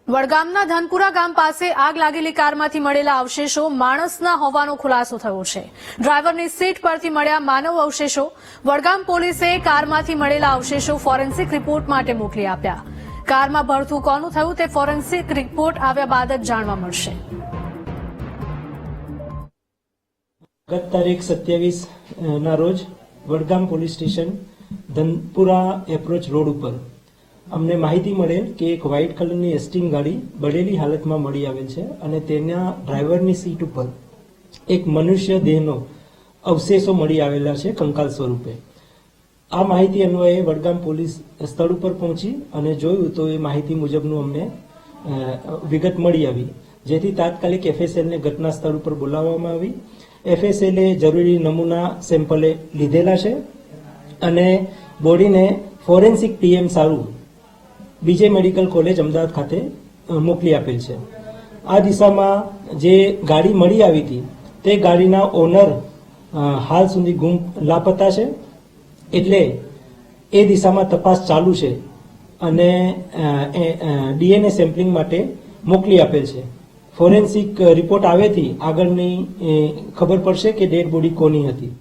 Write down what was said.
વડગામના ધનપુરા ગામ પાસે આગ લાગેલી કારમાંથી મળેલા અવશેષો માણસના હોવાનો ખુલાસો થયો છે। ડ્રાઈવરની સીટ પરથી મળ્યા માનવ અવશેષો। વડગામ પોલીસે કારમાંથી મળેલા અવશેષો ફોરેન્સિક રિપોર્ટ માટે મોકલી આપ્યા। કારમાં ભડથું કોનું થયું તે ફોરેન્સિક રિપોર્ટ આવ્યા બાદ જ જાણવા મળશે। ગત તારીખ 27 ના રોજ Vadgam police station Dhanpura approach road ઉપર અમને માહિતી મળેલ કે એક વ્હાઇટ કલરની એસ્ટીન ગાડી બળેલી હાલતમાં મળી આવેલ છે અને તેના ડ્રાઈવરની સીટ ઉપર એક મનુષ્ય દેહનો અવશેષો મળી આવેલા છે કંકાલ સ્વરૂપે। આ માહિતી અન્વયે વડગામ પોલીસ સ્થળ ઉપર પહોંચી અને જોયું તો એ માહિતી મુજબનું અમને વિગત મળી આવી, જેથી તાત્કાલિક એફએસએલને ઘટના સ્થળ ઉપર બોલાવવામાં આવી। એફએસએલે જરૂરી નમૂના સેમ્પલે લીધેલા છે અને બોડીને ફોરેન્સિક ટીએમ સારું બીજે મેડિકલ કોલેજ અમદાવાદ ખાતે મોકલી આપેલ છે। આ દિશામાં જે ગાડી મળી આવી હતી તે ગાડીના ઓનર હાલ સુધી લાપતા છે, એટલે એ દિશામાં તપાસ ચાલુ છે અને ડીએનએ સેમ્પલિંગ માટે મોકલી આપેલ છે। ફોરેન્સિક રિપોર્ટ આવેથી આગળની ખબર પડશે કે ડેડ બોડી કોની હતી।